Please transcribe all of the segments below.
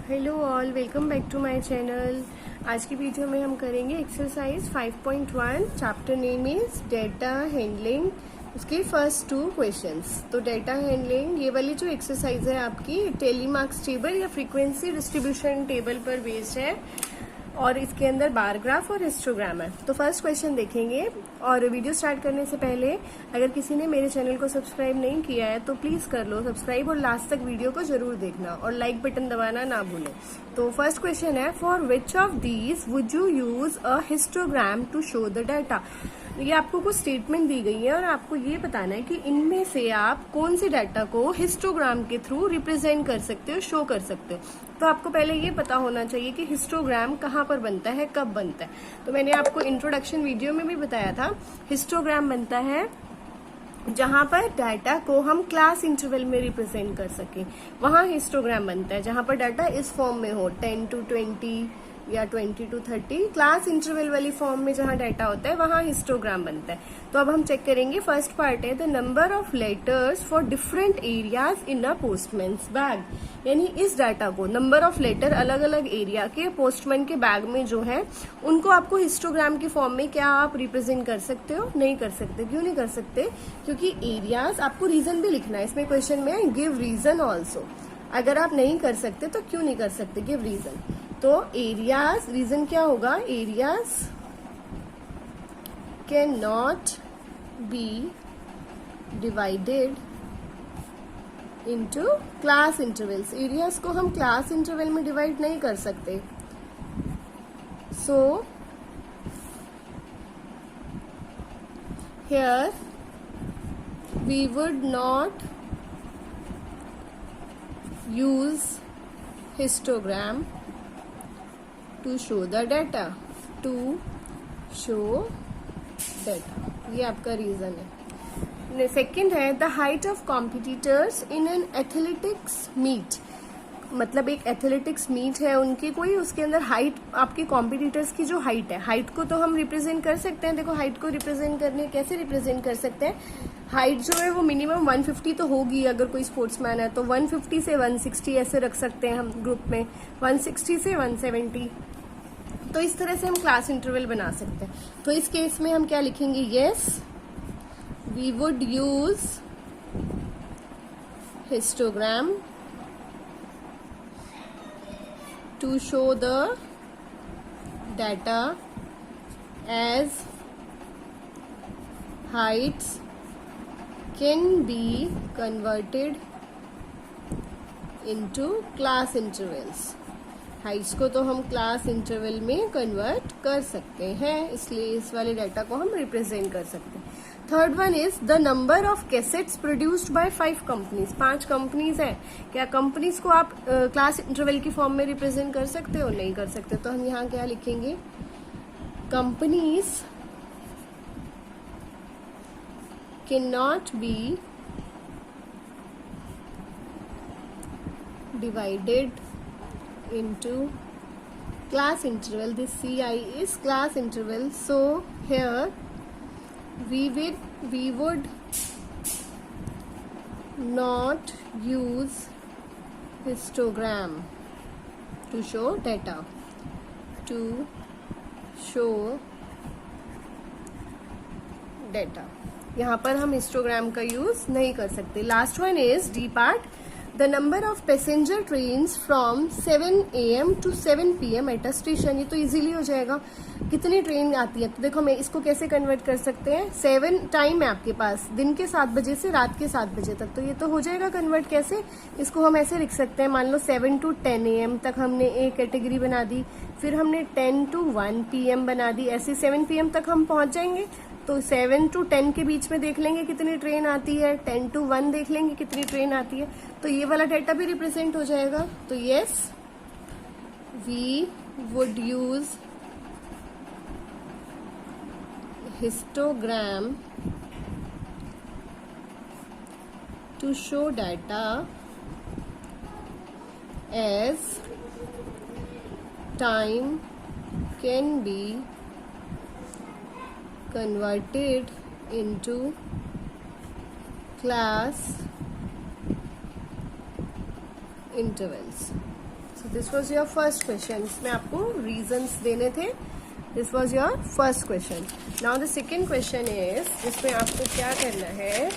Hello all, welcome back to my channel. आज की video में हम करेंगे exercise 5.1। Chapter name is data handling. उसके फर्स्ट 2 क्वेश्चंस। तो डेटा हैंडलिंग ये वाली जो एक्सरसाइज है आपकी टेलीमार्क्स टेबल या फ्रीक्वेंसी डिस्ट्रीब्यूशन टेबल पर बेस्ड है और इसके अंदर बार ग्राफ और हिस्टोग्राम है। तो फर्स्ट क्वेश्चन देखेंगे। और वीडियो स्टार्ट करने से पहले अगर किसी ने मेरे चैनल को सब्सक्राइब नहीं किया है तो प्लीज कर लो सब्सक्राइब और लास्ट तक वीडियो को जरूर देखना और लाइक बटन दबाना ना भूलें। तो फर्स्ट क्वेश्चन है, for which of these would you use a histogram to show the data. ये आपको कुछ स्टेटमेंट दी गई है और आपको ये बताना है कि इनमें से आप कौन से डाटा को हिस्टोग्राम के थ्रू रिप्रेजेंट कर सकते हो, शो कर सकते हो। तो आपको पहले ये पता होना चाहिए कि हिस्टोग्राम कहाँ पर बनता है, कब बनता है। तो मैंने आपको इंट्रोडक्शन वीडियो में भी बताया था, हिस्टोग्राम बनता है जहां पर डाटा को हम क्लास इंटरवल में रिप्रेजेंट कर सके, वहां हिस्टोग्राम बनता है। जहां पर डाटा इस फॉर्म में हो 10 to 20 या 20 to 30 क्लास इंटरवल वाली फॉर्म में जहां डाटा होता है वहां हिस्टोग्राम बनता है। तो अब हम चेक करेंगे। फर्स्ट पार्ट है the number of letters for different areas in a postman's bag. यानी इस डाटा को नंबर ऑफ लेटर अलग अलग एरिया के पोस्टमैन के बैग में जो है उनको आपको हिस्टोग्राम की फॉर्म में क्या आप रिप्रेजेंट कर सकते हो? नहीं कर सकते। क्यों नहीं कर सकते? क्योंकि एरियाज, आपको रीजन भी लिखना है इसमें क्वेश्चन में, गिव रीजन ऑल्सो। अगर आप नहीं कर सकते तो क्यों नहीं कर सकते, गिव रीजन। तो एरियाज, रीजन क्या होगा? Areas can not be divided into class intervals. Areas को हम क्लास इंटरवल में डिवाइड नहीं कर सकते। So here we would not use histogram to show the data, to show data. ये आपका रीजन है। सेकेंड है the height of competitors in an athletics meet. मतलब एक एथलेटिक्स मीट है उनकी कोई, उसके अंदर हाइट, आपके कॉम्पिटिटर्स की जो हाइट है, हाइट को तो हम रिप्रेजेंट कर सकते हैं। देखो हाइट को रिप्रेजेंट करने कैसे रिप्रेजेंट कर सकते हैं? हाइट जो है वो मिनिमम 150 तो होगी। अगर कोई स्पोर्ट्समैन है तो 150 से 160 ऐसे रख सकते हैं हम ग्रुप में, 160 से 170। तो इस तरह से हम क्लास इंटरवल बना सकते हैं। तो इस केस में हम क्या लिखेंगे? Yes, we would use histogram to show the data as heights can be converted into class intervals। Heights को तो हम क्लास इंटरवल में कन्वर्ट कर सकते हैं, इसलिए इस वाले डाटा को हम रिप्रेजेंट कर सकते हैं। Third one is the number of cassettes produced by 5 companies. 5 companies है। क्या कंपनीज को आप क्लास इंटरवल की फॉर्म में रिप्रेजेंट कर सकते हो? नहीं कर सकते। तो हम यहाँ क्या लिखेंगे? Companies cannot be divided into class interval. This CI is class interval. So here we would not use histogram to show data, to show data। यहाँ पर हम हिस्टोग्राम का यूज नहीं कर सकते। Last one is D part, the number of passenger trains from 7 AM to 7 PM at a station. ये तो easily हो जाएगा। कितनी ट्रेन आती है? तो देखो मैं इसको कैसे कन्वर्ट कर सकते हैं। 7 टाइम है आपके पास, दिन के 7 बजे से रात के 7 बजे तक, तो ये तो हो जाएगा कन्वर्ट। कैसे? इसको हम ऐसे लिख सकते हैं, मान लो 7 to 10 AM तक हमने एक कैटेगरी बना दी, फिर हमने 10 to 1 PM बना दी, ऐसे 7 PM तक हम पहुंच जाएंगे। तो 7 to 10 के बीच में देख लेंगे कितनी ट्रेन आती है, 10 to 1 देख लेंगे कितनी ट्रेन आती है, तो ये वाला डाटा भी रिप्रेजेंट हो जाएगा। तो yes, we would use histogram to show data as time can be converted into class intervals। This was your first question, इसमें आपको रीजंस देने थे. This was your first question. Now the second question is, जिसमें आपको क्या करना है.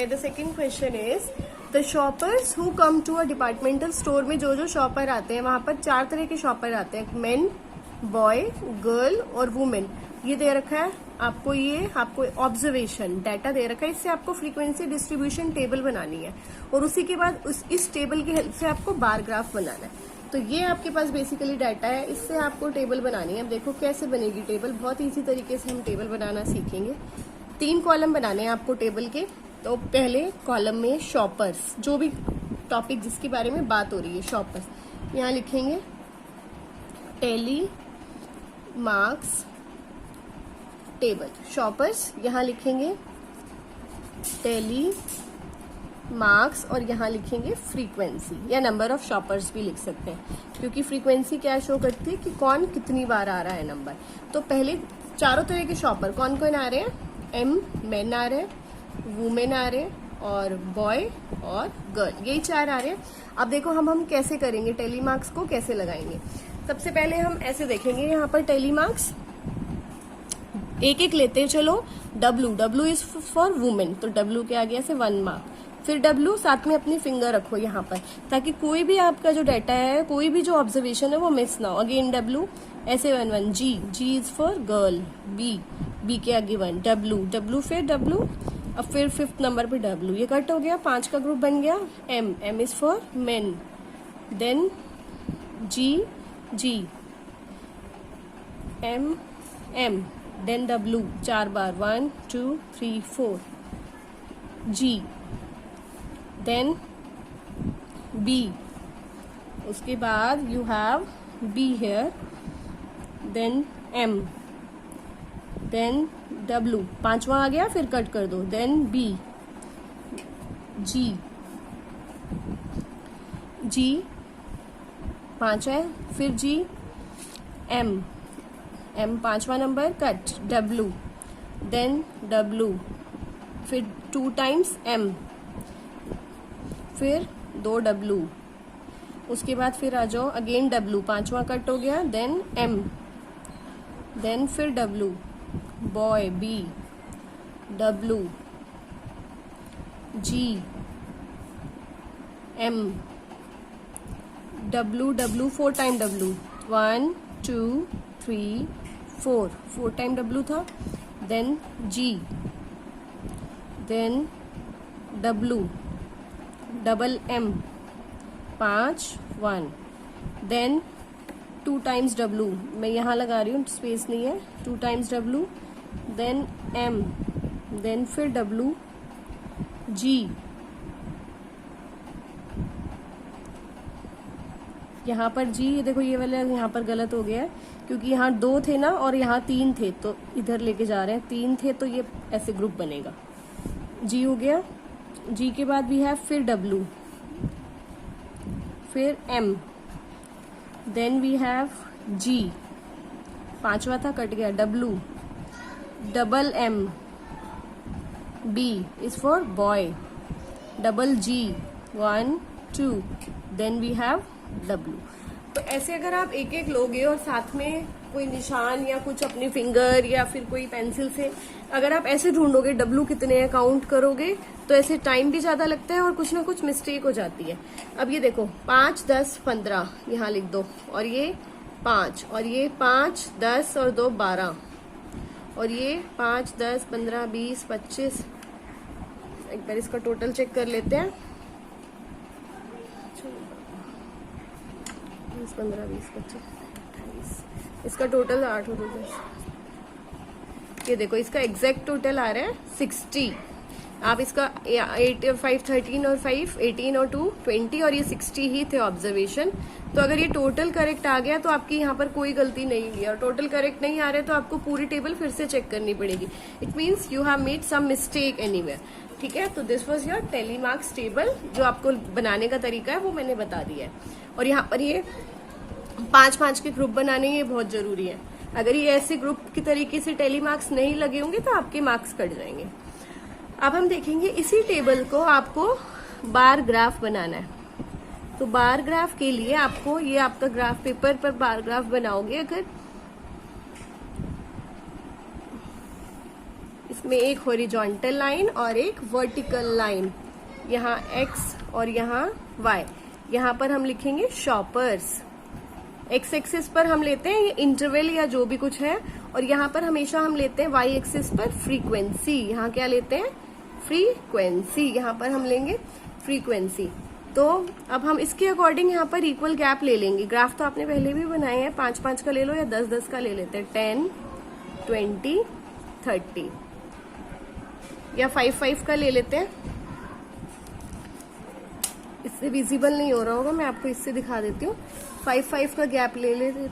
The second question is the shoppers who come to a departmental store में जो शॉपर आते हैं, वहां पर 4 तरह के शॉपर आते हैं, मेन, बॉय, गर्ल और वुमेन. ये दे रखा है आपको, ये आपको ऑब्जर्वेशन डाटा दे रखा है. इससे आपको फ्रीक्वेंसी डिस्ट्रीब्यूशन टेबल बनानी है और उसी के बाद इस टेबल की हेल्प से आपको बार ग्राफ बनाना है. तो ये आपके पास बेसिकली डाटा है, इससे आपको टेबल बनानी है. अब देखो कैसे बनेगी टेबल. बहुत इजी तरीके से हम टेबल बनाना सीखेंगे. 3 कॉलम बनाने हैं आपको टेबल के. तो पहले कॉलम में शॉपर्स, जो भी टॉपिक जिसके बारे में बात हो रही है, शॉपर्स यहाँ लिखेंगे. टेली मार्क्स टेबल, शॉपर्स यहाँ लिखेंगे टेली मार्क्स और यहाँ लिखेंगे फ्रीक्वेंसी, या नंबर ऑफ शॉपर्स भी लिख सकते हैं, क्योंकि फ्रीक्वेंसी क्या शो करती है कि कौन कितनी बार आ रहा है नंबर. तो पहले 4 तरह के शॉपर कौन कौन आ रहे हैं. मेन आ रहे हैं, वुमेन आ रहे हैं और बॉय और गर्ल, यही 4 आ रहे हैं. अब देखो हम कैसे करेंगे, टेली मार्क्स को कैसे लगाएंगे. सबसे पहले हम ऐसे देखेंगे, यहाँ पर टेली मार्क्स एक एक लेते हैं. चलो W इज फॉर वुमेन, तो W के आगे ऐसे 1 मार्क. फिर W साथ में अपनी फिंगर रखो यहाँ पर, ताकि कोई भी आपका जो डाटा है, कोई भी जो ऑब्जर्वेशन है वो मिस ना हो. अगेन W ऐसे 1 G is for girl, B के आगे 1, W फिर W. अब फिर 5th नंबर पे W, ये कट हो गया, 5 का ग्रुप बन गया. M is for men, then G M then W 4 बार, 1 2 3 4, G देन B, उसके बाद you have B here, then M, then W, 5वां आ गया, फिर कट कर दो, देन B, G 5 है, फिर G, M 5वां नंबर, कट, W, देन W, फिर 2 टाइम्स M, फिर 2 W, उसके बाद फिर आ जाओ अगेन W, 5वां कट हो गया, देन M, देन फिर W, boy B, W, G, M, W 4 time W, 1 2 3 4 time W था, then G, then W, double M, 5 1, then 2 times W, मैं यहाँ लगा रही हूँ, स्पेस नहीं है, 2 times W, then M, then फिर W, G, यहाँ पर G, ये देखो ये वाला यहाँ पर गलत हो गया है, क्योंकि यहाँ 2 थे ना और यहाँ 3 थे, तो इधर लेके जा रहे हैं. 3 थे तो ये ऐसे ग्रुप बनेगा. G हो गया. G के बाद भी है फिर W, फिर M, then we have G, 5वां था कट गया, W, double M, B is for boy, double G 1 2, then we have W. तो ऐसे अगर आप एक एक लोगे और साथ में कोई निशान या कुछ अपनी फिंगर या फिर कोई पेंसिल से अगर आप ऐसे ढूंढोगे W कितने हैं, काउंट करोगे, तो ऐसे टाइम भी ज्यादा लगता है और कुछ ना कुछ मिस्टेक हो जाती है. अब ये देखो 5 10 15 यहाँ लिख दो, और ये 5, और ये 5 10 और 2 12, और ये 5 10 15 20 25. एक बार इसका टोटल चेक कर लेते हैं. 15 20 25 28, इसका टोटल 8 और 10. ये देखो इसका एग्जैक्ट टोटल आ रहा है 60. आप इसका 8 5 13 और 5 18 और 2 20 और ये 60 ही थे ऑब्जर्वेशन. तो अगर ये टोटल करेक्ट आ गया तो आपकी यहाँ पर कोई गलती नहीं हुई, और टोटल करेक्ट नहीं आ रहा है तो आपको पूरी टेबल फिर से चेक करनी पड़ेगी. It means you have made some mistake anywhere. ठीक है, तो this was your tally marks table. जो आपको बनाने का तरीका है वो मैंने बता दिया है. और यहाँ पर ये 5-5 के ग्रुप बनाने, ये बहुत जरूरी है. अगर ये ऐसे ग्रुप की तरीके से टेली मार्क्स नहीं लगे होंगे तो आपके मार्क्स कट जाएंगे. अब हम देखेंगे इसी टेबल को आपको बार ग्राफ बनाना है. तो बार ग्राफ के लिए आपको ये आपका ग्राफ पेपर पर बार ग्राफ बनाओगे अगर, इसमें एक हॉरिजॉन्टल लाइन और एक वर्टिकल लाइन, यहाँ x और यहाँ y, यहाँ पर हम लिखेंगे शॉपर्स। x एक्सिस पर हम लेते हैं ये इंटरवल या जो भी कुछ है, और यहाँ पर हमेशा हम लेते हैं y एक्सिस पर फ्रीक्वेंसी। यहाँ क्या लेते हैं? फ्रीक्वेंसी। यहाँ पर हम लेंगे फ्रीक्वेंसी। तो अब हम इसके अकॉर्डिंग यहाँ पर इक्वल गैप ले लेंगे। ग्राफ तो आपने पहले भी बनाए हैं, 5-5 का ले लो या 10-10 का ले लेते हैं, 10, 20, 30 या 5-5 का ले लेते हैं। इससे विजिबल नहीं हो रहा होगा, मैं आपको इससे दिखा देती हूँ। 5-5 का गैप ले लेते,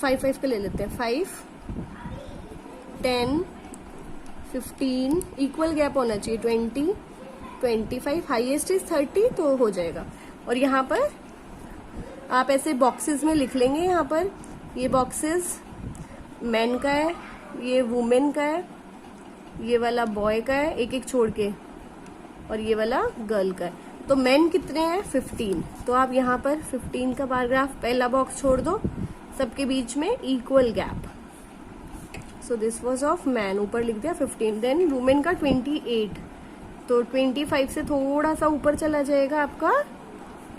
5-5 का ले लेते हैं। 5, 10, 15 इक्वल गैप होना चाहिए, 20, 25, हाईएस्ट इज 30 तो हो जाएगा। और यहाँ पर आप ऐसे बॉक्सेस में लिख लेंगे। यहाँ पर ये बॉक्सेस मैन का है, ये वुमेन का है, ये वाला बॉय का है एक एक छोड़ के, और ये वाला गर्ल का है। तो मैन कितने हैं? 15। तो आप यहाँ पर 15 का बार ग्राफ, पहला बॉक्स छोड़ दो, सबके बीच में equal gap. So this was of man, ऊपर लिख दिया 15। देन वुमेन का 28, तो 25 से थोड़ा सा ऊपर चला जाएगा आपका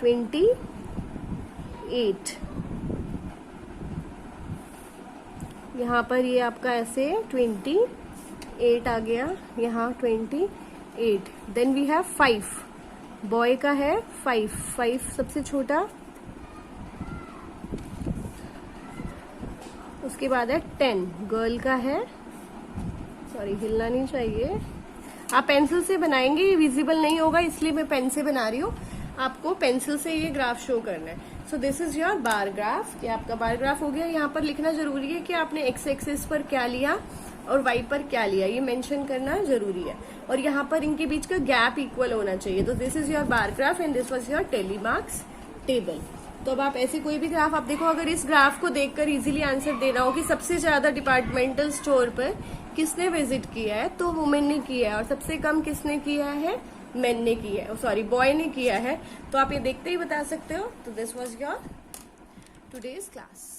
28। यहाँ पर ये आपका ऐसे 28 आ गया, यहाँ 28। देन वी हैव 5, बॉय का है 5 सबसे छोटा। उसके बाद है 10, गर्ल का है, सॉरी हिलना नहीं चाहिए, आप पेंसिल से बनाएंगे, ये विजिबल नहीं होगा इसलिए मैं पेन से बना रही हूँ। आपको पेंसिल से ये ग्राफ शो करना है। So this is your bar graph. ये आपका बार ग्राफ हो गया। यहाँ पर लिखना जरूरी है कि आपने एक्स एक्सिस पर क्या लिया और y पर क्या लिया, ये मेंशन करना जरूरी है। और यहाँ पर इनके बीच का गैप इक्वल होना चाहिए। तो this is your bar graph and this was your tally marks table. तो अब आप ऐसे कोई भी ग्राफ आप देखो, अगर इस ग्राफ को देखकर इजीली आंसर देना हो कि सबसे ज्यादा डिपार्टमेंटल स्टोर पर किसने विजिट किया है, तो वुमेन ने किया है, और सबसे कम किसने किया है? मेन ने किया है, सॉरी बॉय ने किया है। तो आप ये देखते ही बता सकते हो। तो this was your today's class.